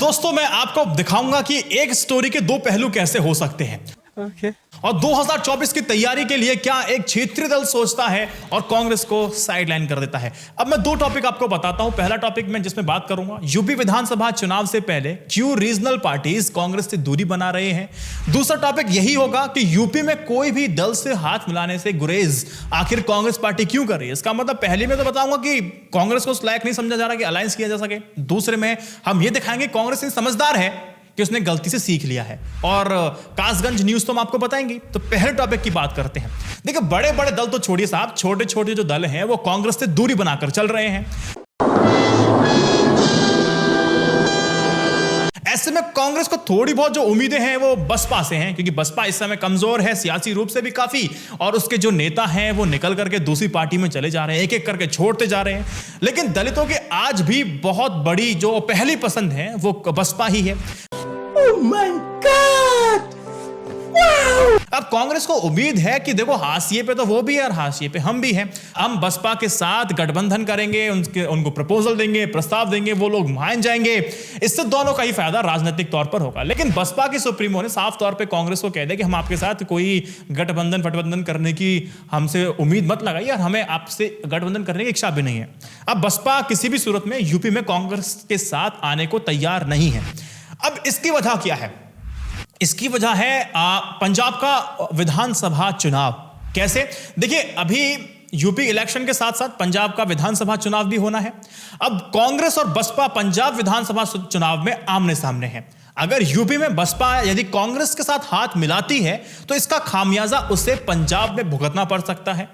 दोस्तों मैं आपको दिखाऊंगा कि एक स्टोरी के दो पहलू कैसे हो सकते हैं। और 2024 की तैयारी के लिए क्या एक क्षेत्रीय दल सोचता है और कांग्रेस को साइडलाइन कर देता है। अब मैं दो टॉपिक आपको बताता हूं। पहला टॉपिक मैं जिसमें बात करूंगा, यूपी विधानसभा चुनाव से पहले क्यों रीजनल पार्टीज कांग्रेस से दूरी बना रहे हैं। दूसरा टॉपिक यही होगा कि यूपी में कोई भी दल से हाथ मिलाने से गुरेज आखिर कांग्रेस पार्टी क्यों कर रही है। इसका मतलब पहले में तो बताऊंगा कि कांग्रेस को उस लायक नहीं समझा जा रहा कि अलायंस किया जा सके। दूसरे में हम यह दिखाएंगे कांग्रेस समझदार है कि उसने गलती से सीख लिया है। और कासगंज न्यूज तो हम आपको बताएंगे। तो पहले टॉपिक की बात करते हैं। देखिए बड़े बड़े दल तो छोड़िए साहब, छोटे छोटे जो दल हैं वो कांग्रेस से दूरी बनाकर चल रहे हैं। ऐसे में कांग्रेस को थोड़ी बहुत जो उम्मीदें हैं वो बसपा से हैं, क्योंकि बसपा इस समय कमजोर है सियासी रूप से भी काफी, और उसके जो नेता हैं वो निकल करके दूसरी पार्टी में चले जा रहे हैं, एक एक करके छोड़ते जा रहे हैं। लेकिन दलितों की आज भी बहुत बड़ी जो पहली पसंद है वो बसपा ही है। Oh my God! Wow! अब कांग्रेस को उम्मीद है कि देखो हाशिए पे तो वो भी है और हाशिए पे हम भी हैं। हम बसपा के साथ गठबंधन करेंगे, उनको प्रपोजल देंगे, प्रस्ताव देंगे, वो लोग मान जाएंगे। इससे दोनों का ही फायदा राजनीतिक तौर पर होगा। लेकिन बसपा के सुप्रीमो ने साफ तौर पे कांग्रेस को कह दिया कि हम आपके साथ कोई गठबंधन करने की हमसे उम्मीद मत लगाइए और हमें आपसे गठबंधन करने की इच्छा भी नहीं है। अब बसपा किसी भी सूरत में यूपी में कांग्रेस के साथ आने को तैयार नहीं है। अब इसकी वजह क्या है? इसकी वजह है पंजाब का विधानसभा चुनाव। कैसे? देखिए अभी यूपी इलेक्शन के साथ साथ पंजाब का विधानसभा चुनाव भी होना है। अब कांग्रेस और बसपा पंजाब विधानसभा चुनाव में आमने सामने है। अगर यूपी में बसपा यदि कांग्रेस के साथ हाथ मिलाती है तो इसका खामियाजा उसे पंजाब में भुगतना पड़ सकता है।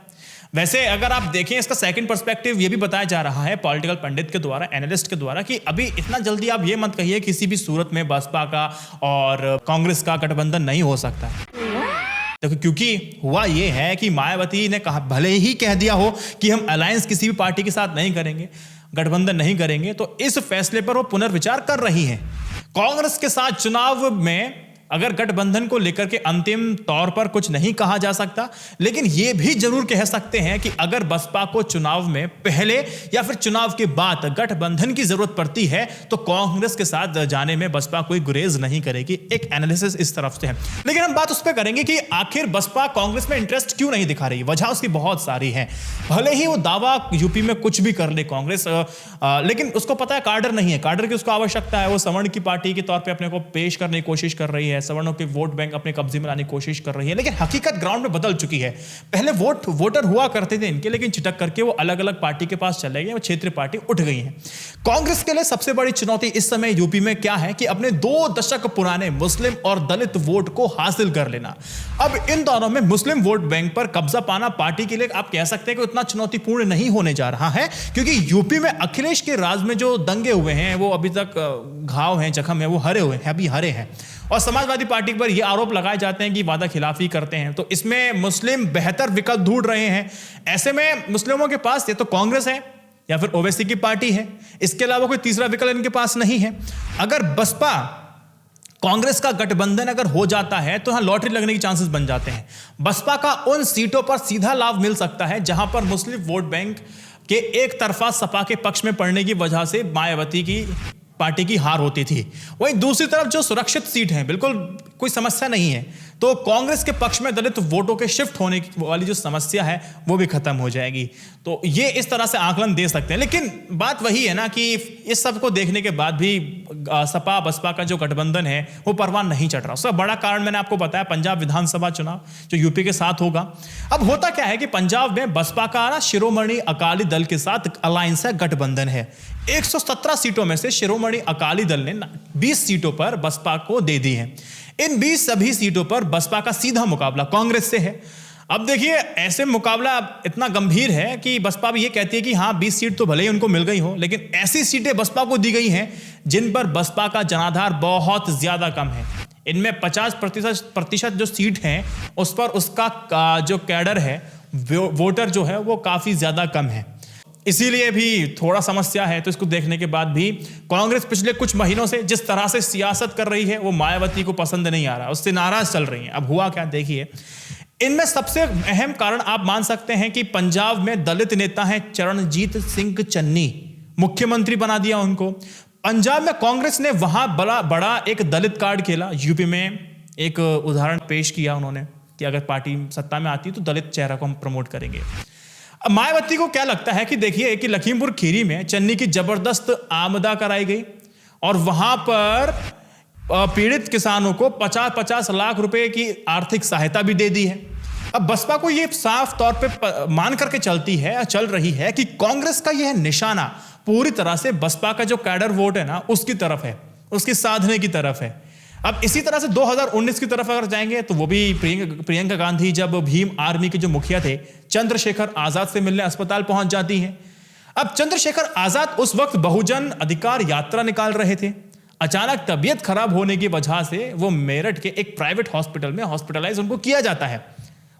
वैसे अगर आप देखें इसका सेकंड पर्सपेक्टिव ये भी बताया जा रहा है पॉलिटिकल पंडित के द्वारा, एनालिस्ट के द्वारा, कि अभी इतना जल्दी आप ये मत कहिए किसी भी सूरत में बसपा का और कांग्रेस का गठबंधन नहीं हो सकता है। देखो क्योंकि हुआ ये है कि मायावती ने कहा, भले ही कह दिया हो कि हम अलायंस किसी भी पार्टी के साथ नहीं करेंगे, गठबंधन नहीं करेंगे, तो इस फैसले पर वो पुनर्विचार कर रही हैं। कांग्रेस के साथ चुनाव में अगर गठबंधन को लेकर के अंतिम तौर पर कुछ नहीं कहा जा सकता, लेकिन यह भी जरूर कह सकते हैं कि अगर बसपा को चुनाव में पहले या फिर चुनाव के बाद गठबंधन की जरूरत पड़ती है तो कांग्रेस के साथ जाने में बसपा कोई गुरेज नहीं करेगी। एक एनालिसिस इस तरफ से है। लेकिन हम बात उस पर करेंगे कि आखिर बसपा कांग्रेस में इंटरेस्ट क्यों नहीं दिखा रही। वजह उसकी बहुत सारी है। भले ही वो दावा यूपी में कुछ भी कर ले कांग्रेस, लेकिन उसको पता है कार्डर नहीं है, कार्डर की उसको आवश्यकता है। वो सवर्ण की पार्टी के तौर पर अपने को पेश करने की कोशिश कर रही है, सवर्णों के वोट बैंक अपने कब्जे में लाने की कोशिश कर रही है। लेकिन हकीकत ग्राउंड में बदल चुकी है। पहले वोटर हुआ करते थे इनके, लेकिन छिटक करके वो अलग अलग पार्टी के पास चले गए, वो क्षेत्रीय पार्टी उठ गई है। कांग्रेस के लिए सबसे बड़ी चुनौती इस समय यूपी में क्या है कि अपने 2 दशक पुराने मुस्लिम और दलित वोट को हासिल कर लेना। अब इन दोनों में मुस्लिम वोट बैंक पर कब्जा पाना पार्टी के लिए आप कह सकते हैं कि उतना चुनौतीपूर्ण नहीं होने जा रहा है, क्योंकि यूपी में अखिलेश के राज में जो दंगे हुए हैं वो अभी तक घाव हैं, जख्म है, वो हरे हुए हैं, अभी हरे हैं। और समाजवादी पार्टी पर यह आरोप लगाए जाते हैं कि वादा खिलाफी करते हैं। तो इसमें मुस्लिम बेहतर विकल्प ढूंढ रहे हैं। ऐसे में मुस्लिमों के पास ये तो कांग्रेस है या फिर ओवैसी की पार्टी है, इसके अलावा कोई तीसरा विकल्प इनके पास नहीं है। अगर बसपा कांग्रेस का गठबंधन अगर हो जाता है तो यहां लॉटरी लगने की चांसेस बन जाते हैं। बसपा का उन सीटों पर सीधा लाभ मिल सकता है जहां पर मुस्लिम वोट बैंक के एक तरफा सपा के पक्ष में पड़ने की वजह से मायावती की पार्टी की हार होती थी। वहीं दूसरी तरफ जो सुरक्षित सीट है, बिल्कुल कोई समस्या नहीं है, तो कांग्रेस के पक्ष में दलित वोटों के शिफ्ट होने वाली जो समस्या है वो भी खत्म हो जाएगी। तो ये इस तरह से आकलन दे सकते हैं। लेकिन बात वही है ना कि इस सब को देखने के बाद भी सपा बसपा का जो गठबंधन है वो परवान नहीं चढ़ रहा। उसका बड़ा कारण मैंने आपको बताया, पंजाब विधानसभा चुनाव जो यूपी के साथ होगा। अब होता क्या है कि पंजाब में बसपा का ना शिरोमणि अकाली दल के साथ अलायंस है, गठबंधन है। 117 सीटों में से शिरोमणि अकाली दल ने 20 सीटों पर बसपा को दे दी है। इन 20 सभी सीटों पर बसपा का सीधा मुकाबला कांग्रेस से है। अब देखिए ऐसे मुकाबला इतना गंभीर है कि बसपा भी ये कहती है कि हाँ 20 सीट तो भले ही उनको मिल गई हो, लेकिन ऐसी सीटें बसपा को दी गई हैं जिन पर बसपा का जनाधार बहुत ज्यादा कम है। इनमें 50% जो सीट हैं उस पर उसका जो कैडर है, वोटर जो है वो काफी ज्यादा कम है। इसीलिए भी थोड़ा समस्या है। तो इसको देखने के बाद भी कांग्रेस पिछले कुछ महीनों से जिस तरह से सियासत कर रही है वो मायावती को पसंद नहीं आ रहा, उससे नाराज चल रही है। अब हुआ क्या देखिए, इनमें सबसे अहम कारण आप मान सकते हैं कि पंजाब में दलित नेता हैं चरणजीत सिंह चन्नी, मुख्यमंत्री बना दिया उनको। पंजाब में कांग्रेस ने वहां बड़ा बड़ा एक दलित कार्ड खेला। यूपी में एक उदाहरण पेश किया उन्होंने कि अगर पार्टी सत्ता में आती है तो दलित चेहरा को हम प्रमोट करेंगे। अब मायावती को क्या लगता है कि देखिए कि लखीमपुर खीरी में चन्नी की जबरदस्त आमदा कराई गई और वहां पर पीड़ित किसानों को 50-50 लाख रुपए की आर्थिक सहायता भी दे दी है। अब बसपा को यह साफ तौर पे मान करके चल रही है कि कांग्रेस का यह निशाना पूरी तरह से बसपा का जो कैडर वोट है ना उसकी तरफ है, उसकी साधने की तरफ है। अब इसी तरह से 2019 की तरफ अगर जाएंगे तो वो भी प्रियंका गांधी जब भीम आर्मी के जो मुखिया थे चंद्रशेखर आजाद से मिलने अस्पताल पहुंच जाती हैं। अब चंद्रशेखर आजाद उस वक्त बहुजन अधिकार यात्रा निकाल रहे थे। अचानक तबीयत खराब होने की वजह से वो मेरठ के एक प्राइवेट हॉस्पिटल में हॉस्पिटलाइज उनको किया जाता है।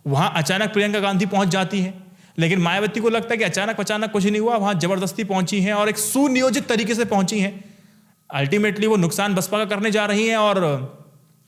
वहां अचानक प्रियंका गांधी पहुंच जाती है, लेकिन मायावती को लगता है कि अचानक कुछ नहीं हुआ, वहां जबरदस्ती पहुंची है और एक सुनियोजित तरीके से पहुंची है। अल्टीमेटली वो नुकसान बसपा का करने जा रही हैं और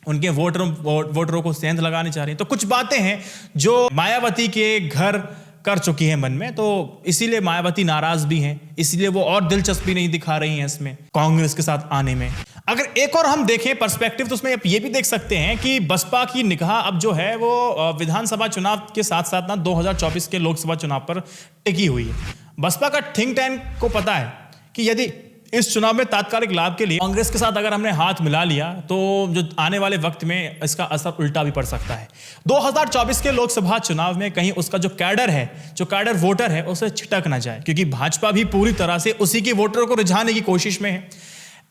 उनके वोटरों को सेंध लगाने चाह रही हैं। तो कुछ बातें हैं जो मायावती के घर कर चुकी हैं मन में, तो इसीलिए मायावती नाराज भी हैं, इसीलिए वो और दिलचस्पी नहीं दिखा रही हैं इसमें कांग्रेस के साथ आने में। अगर एक और हम देखें पर्सपेक्टिव तो उसमें ये भी देख सकते हैं कि बसपा की निगाह अब जो है वो विधानसभा चुनाव के साथ साथ ना 2024 के लोकसभा चुनाव पर टिकी हुई है। बसपा का थिंक टैंक को पता है कि यदि इस चुनाव में तात्कालिक लाभ के लिए कांग्रेस के साथ अगर हमने हाथ मिला लिया तो जो आने वाले वक्त में इसका असर उल्टा भी पड़ सकता है। 2024 के लोकसभा चुनाव में कहीं उसका जो कैडर है, जो कैडर वोटर है, उसे छिटक ना जाए, क्योंकि भाजपा भी पूरी तरह से उसी के वोटरों को रिझाने की कोशिश में है।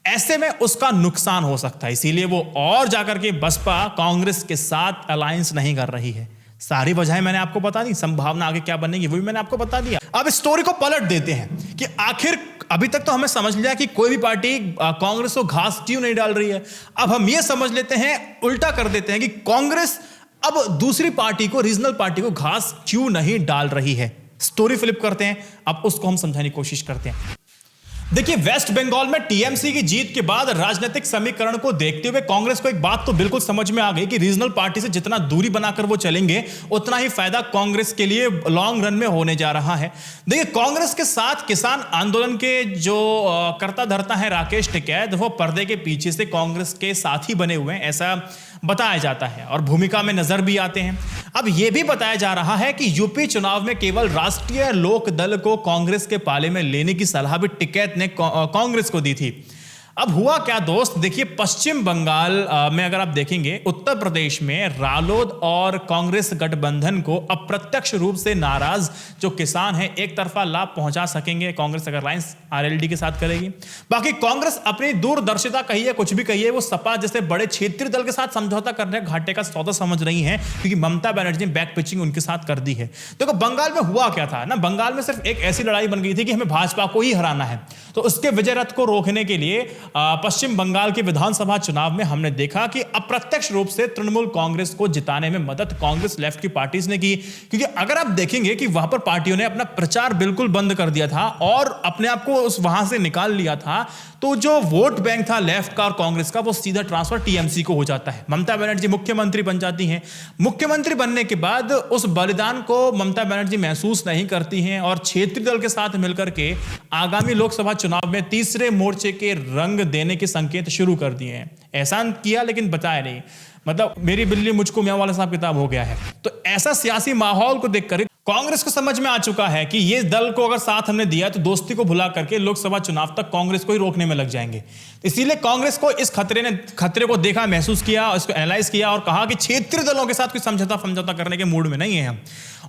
ऐसे में उसका नुकसान हो सकता है, इसीलिए वो और जाकर के बसपा कांग्रेस के साथ अलायंस नहीं कर रही है। सारी वजहें मैंने आपको बता दी, संभावना आगे क्या बनेगी वो भी मैंने आपको बता दिया। अब स्टोरी को पलट देते हैं कि आखिर अभी तक तो हमें समझ लिया कि कोई भी पार्टी कांग्रेस को घास क्यों नहीं डाल रही है। अब हम ये समझ लेते हैं, उल्टा कर देते हैं कि कांग्रेस अब दूसरी पार्टी को, रीजनल पार्टी को घास क्यों नहीं डाल रही है। स्टोरी फ्लिप करते हैं, अब उसको हम समझाने की कोशिश करते हैं। देखिए, वेस्ट बंगाल में टीएमसी की जीत के बाद राजनीतिक समीकरण को देखते हुए कांग्रेस को एक बात तो बिल्कुल समझ में आ गई कि रीजनल पार्टी से जितना दूरी बनाकर वो चलेंगे उतना ही फायदा कांग्रेस के लिए लॉन्ग रन में होने जा रहा है। देखिए, कांग्रेस के साथ किसान आंदोलन के जो कर्ता धर्ता है राकेश टिकैत, वो पर्दे के पीछे से कांग्रेस के साथ ही बने हुए हैं, ऐसा बताया जाता है और भूमिका में नजर भी आते हैं। अब यह भी बताया जा रहा है कि यूपी चुनाव में केवल राष्ट्रीय लोक दल को कांग्रेस के पाले में लेने की सलाह भी टिकैत ने कांग्रेस को दी थी। अब हुआ क्या दोस्त, देखिए पश्चिम बंगाल में अगर आप देखेंगे, उत्तर प्रदेश में रालोद और कांग्रेस गठबंधन को अप्रत्यक्ष रूप से नाराज जो किसान हैं एक तरफा लाभ पहुंचा सकेंगे कांग्रेस अगर अलायंस आरएलडी के साथ करेगी। बाकी कांग्रेस अपनी दूरदर्शिता कहिए कुछ भी कहिए, वो सपा जैसे बड़े क्षेत्रीय दल के साथ समझौता करने घाटे का सौदा समझ रही है, क्योंकि ममता बनर्जी ने बैक पिचिंग उनके साथ कर दी है। देखो बंगाल में हुआ क्या था ना, बंगाल में सिर्फ एक ऐसी लड़ाई बन गई थी कि हमें भाजपा को ही हराना है, तो उसके विजय रथ को रोकने के लिए पश्चिम बंगाल के विधानसभा चुनाव में हमने देखा कि अप्रत्यक्ष रूप से तृणमूल कांग्रेस को जिताने में मदद कांग्रेस लेफ्ट की पार्टीज ने की। क्योंकि अगर आप देखेंगे कि वहां पर पार्टियों ने अपना प्रचार बिल्कुल बंद कर दिया था और अपने आप को उस वहां से निकाल लिया था, तो जो वोट बैंक था लेफ्ट का और कांग्रेस का वो सीधा ट्रांसफर टीएमसी को हो जाता है। ममता बनर्जी मुख्यमंत्री बन जाती हैं। मुख्यमंत्री बनने के बाद उस बलिदान को ममता बनर्जी महसूस नहीं करती हैं और क्षेत्रीय दल के साथ मिलकर के आगामी लोकसभा चुनाव में तीसरे मोर्चे के रंग देने के संकेत शुरू कर दिए हैं। एहसान किया लेकिन बताया नहीं, मतलब मेरी बिल्ली मुझको म्याऊं वाला साहब किताब हो गया है। तो ऐसा सियासी माहौल को देखकर कांग्रेस को समझ में आ चुका है कि ये दल को अगर साथ हमने दिया तो दोस्ती को भुला करके लोकसभा चुनाव तक कांग्रेस को ही रोकने में लग जाएंगे। इसीलिए कांग्रेस को इस खतरे को देखा, महसूस किया, इसको एनालाइज किया और कहा कि क्षेत्रीय दलों के साथ कोई समझौता करने के मूड में नहीं है हम।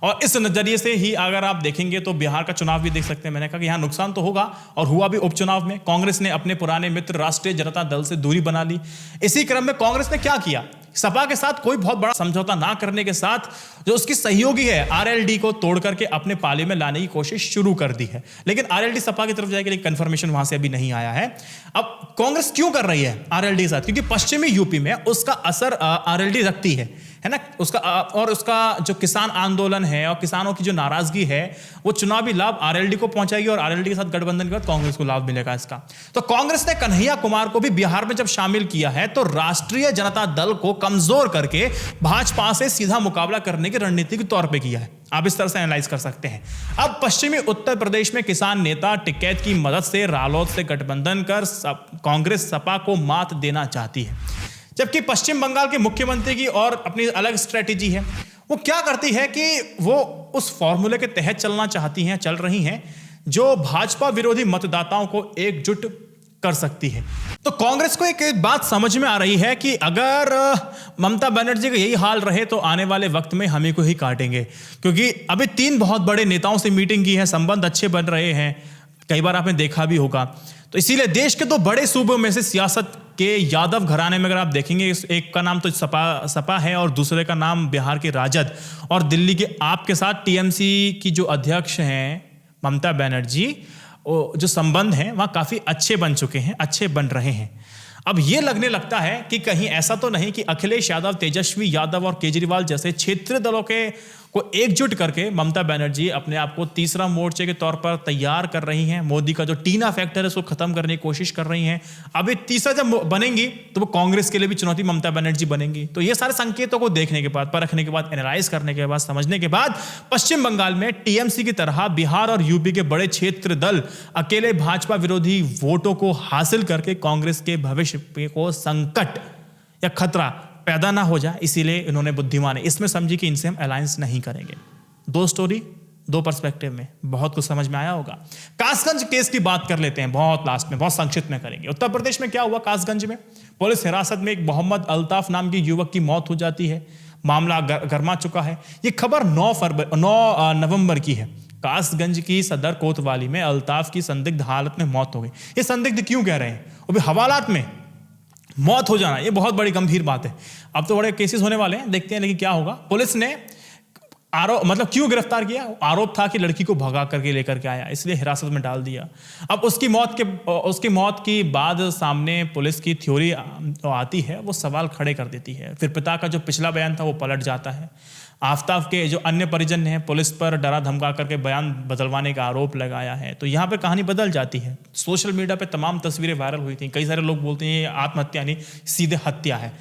और इस नजरिए से ही अगर आप देखेंगे तो बिहार का चुनाव भी देख सकते हैं। मैंने कहा कि यहां नुकसान तो होगा और हुआ भी। उपचुनाव में कांग्रेस ने अपने पुराने मित्र राष्ट्रीय जनता दल से दूरी बना ली। इसी क्रम में कांग्रेस ने क्या किया, सपा के साथ कोई बहुत बड़ा समझौता ना करने के साथ जो उसकी सहयोगी है आरएलडी को तोड़ करके अपने पाले में लाने की कोशिश शुरू कर दी है। लेकिन आरएलडी सपा की तरफ जाएगी, लेकिन कंफर्मेशन वहां से अभी नहीं आया है। अब कांग्रेस क्यों कर रही है आरएलडी के साथ, क्योंकि पश्चिमी यूपी में उसका असर आरएलडी रखती है। है ना, उसका और उसका जो किसान आंदोलन है और किसानों की जो नाराजगी है वो चुनावी लाभ आरएलडी को पहुंचाएगी और आरएलडी के साथ गठबंधन के बाद कांग्रेस को लाभ मिलेगा इसका। तो कांग्रेस ने कन्हैया कुमार को भी बिहार में जब शामिल किया है तो राष्ट्रीय जनता दल को कमजोर करके भाजपा से सीधा मुकाबला करने की रणनीति के तौर पर किया है। आप इस तरह से एनालाइज कर सकते हैं। अब पश्चिमी उत्तर प्रदेश में किसान नेता टिकैत की मदद से रालोद से गठबंधन कर कांग्रेस सपा को मात देना चाहती है, जबकि पश्चिम बंगाल के मुख्यमंत्री की और अपनी अलग स्ट्रेटेजी है। वो क्या करती है कि वो उस फॉर्मूले के तहत चलना चाहती हैं, चल रही हैं, जो भाजपा विरोधी मतदाताओं को एकजुट कर सकती है। तो कांग्रेस को एक बात समझ में आ रही है कि अगर ममता बनर्जी का यही हाल रहे तो आने वाले वक्त में हमें को ही काटेंगे, क्योंकि अभी 3 बहुत बड़े नेताओं से मीटिंग की है, संबंध अच्छे बन रहे हैं, कई बार आपने देखा भी होगा। तो इसीलिए देश के 2 बड़े सूबों में से सियासत के यादव घराने में अगर आप देखेंगे, एक का नाम तो सपा है और दूसरे का नाम बिहार के राजद और दिल्ली के आप के साथ टीएमसी की जो अध्यक्ष हैं ममता बनर्जी, जो संबंध हैं वहाँ काफ़ी अच्छे बन चुके हैं, अच्छे बन रहे हैं। अब ये लगने लगता है कि कहीं ऐसा तो नहीं कि अखिलेश यादव, तेजस्वी यादव और केजरीवाल जैसे क्षेत्रीय दलों को एकजुट करके ममता बनर्जी अपने आप को तीसरा मोर्चे के तौर पर तैयार कर रही हैं, मोदी का जो टीना फैक्टर है उसको खत्म करने की कोशिश कर रही हैं। अभी तीसरा जब बनेंगी तो वो कांग्रेस के लिए भी चुनौती ममता बनर्जी बनेंगी। तो ये सारे संकेतों को देखने के बाद, परखने के बाद, एनालाइज करने के बाद, समझने के बाद पश्चिम बंगाल में टीएमसी की तरह बिहार और यूपी के बड़े क्षेत्र दल अकेले भाजपा विरोधी वोटों को हासिल करके कांग्रेस के भविष्य को संकट या खतरा पैदा ना हो जाए, इसीलिए इन्होंने बुद्धिमानी इसमें समझी कि इनसे हम अलायंस नहीं करेंगे। 2 स्टोरी 2 पर्सपेक्टिव में बहुत कुछ समझ में आया होगा। कासगंज केस की बात कर लेते हैं, बहुत लास्ट में, बहुत संक्षिप्त में करेंगे। उत्तर प्रदेश में क्या हुआ, कासगंज में पुलिस हिरासत में एक मोहम्मद अल्ताफ नाम के युवक की मौत हो जाती है। मामला गर्मा चुका है। ये खबर 9 नवंबर की है। कासगंज की सदर कोतवाली में अल्ताफ की संदिग्ध हालत में मौत हो गई। ये संदिग्ध क्यों कह रहे हैं, वो भी हवालात में मौत हो जाना, ये बहुत बड़ी गंभीर बात है। अब तो बड़े केसेस होने वाले हैं, देखते हैं लेकिन क्या होगा। पुलिस ने मतलब क्यों गिरफ्तार किया, आरोप था कि लड़की को भगा करके लेकर के आया, इसलिए हिरासत में डाल दिया। अब उसकी मौत की बाद सामने पुलिस की थ्योरी आती है, वो सवाल खड़े कर देती है। फिर पिता का जो पिछला बयान था वो पलट जाता है। आफ्ताब के जो अन्य परिजन हैं पुलिस पर डरा धमका करके बयान बदलवाने का आरोप लगाया है। तो यहाँ पे कहानी बदल जाती है। सोशल मीडिया पे तमाम तस्वीरें वायरल हुई थी। कई सारे लोग बोलते हैं ये आत्महत्या नहीं, सीधे हत्या है।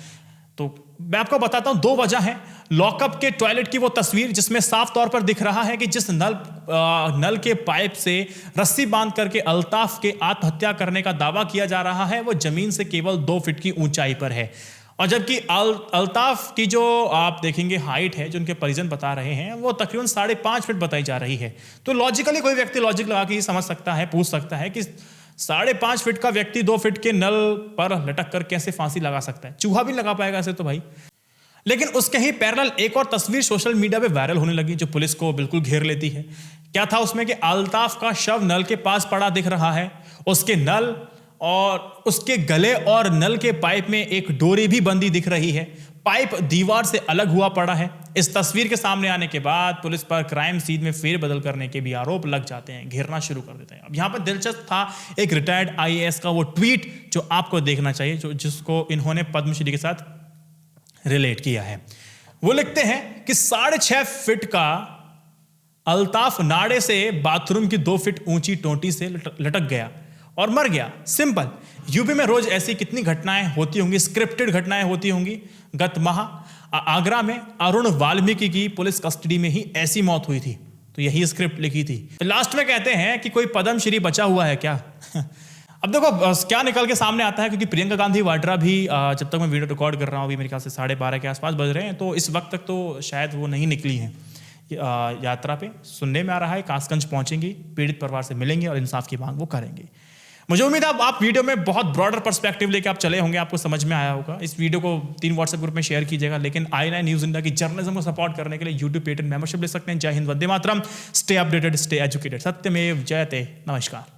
तो मैं आपको बताता हूँ 2 वजह है। लॉकअप के टॉयलेट की वो तस्वीर जिसमें साफ तौर पर दिख रहा है कि जिस नल के पाइप से रस्सी बांध करके अल्ताफ के आत्महत्या करने का दावा किया जा रहा है, वो जमीन से केवल 2 फीट की ऊंचाई पर है। और जबकि अल्ताफ की जो आप देखेंगे हाइट है, जो उनके परिजन बता रहे हैं, वो तकरीबन 5.5 फीट बताई जा रही है। तो लॉजिकली कोई व्यक्ति लॉजिक लगा के ये समझ सकता है, पूछ सकता है कि 5.5 फीट का व्यक्ति 2 फीट के नल पर लटक कर कैसे फांसी लगा सकता है। चूहा भी लगा पाएगा ऐसे तो भाई। लेकिन उसके ही पैरेलल एक और तस्वीर सोशल मीडिया पे वायरल होने लगी, जो पुलिस को बिल्कुल घेर लेती है। क्या था उसमें कि अल्ताफ का शव नल के पास पड़ा दिख रहा है, उसके नल और उसके गले और नल के पाइप में एक डोरी भी बंदी दिख रही है। पाइप दीवार से अलग हुआ पड़ा है। इस तस्वीर के सामने आने के बाद पुलिस पर क्राइम सीन में फेरबदल करने के भी आरोप लग जाते हैं, घेरना शुरू कर देते हैं। अब यहाँ पर दिलचस्प था एक रिटायर्ड आईएएस का वो ट्वीट जो आपको देखना चाहिए, जिसको इन्होंने पद्मश्री के साथ रिलेट किया है। वो लिखते हैं कि 6.5 फीट का अल्ताफ नाड़े से बाथरूम की 2 फीट ऊंची टोंटी से लटक गया और मर गया। सिंपल। यूपी में रोज ऐसी कितनी घटनाएं होती होंगी, स्क्रिप्टेड घटनाएं होती होंगी। गत माह आगरा में अरुण वाल्मीकि की पुलिस कस्टडी में ही ऐसी मौत हुई थी, तो यही स्क्रिप्ट लिखी थी। लास्ट में कहते हैं कि कोई पद्मश्री बचा हुआ है क्या। अब देखो क्या निकल के सामने आता है, क्योंकि प्रियंका गांधी वाड्रा भी जब तक मैं वीडियो रिकॉर्ड कर रहा हूँ, अभी मेरे ख्याल से 12:30 के आसपास बज रहे हैं, तो इस वक्त तक तो शायद वो नहीं निकली हैं यात्रा पे। सुनने में आ रहा है कासगंज पहुंचेंगी, पीड़ित परिवार से मिलेंगे और इंसाफ की मांग वो करेंगे। मुझे उम्मीद है आप वीडियो में बहुत ब्रॉडर पर्सपेक्टिव लेके आप चले होंगे, आपको समझ में आया होगा। इस वीडियो को 3 व्हाट्सएप ग्रुप में शेयर कीजिएगा। लेकिन i9 न्यूज़ इंडिया की जर्नलिज्म को सपोर्ट करने के लिए यूट्यूब पेटेंट मेंबरशिप ले सकते हैं। जय हिंद, वंदे मातरम। Stay updated, stay educated. सत्यमेव जयते। नमस्कार।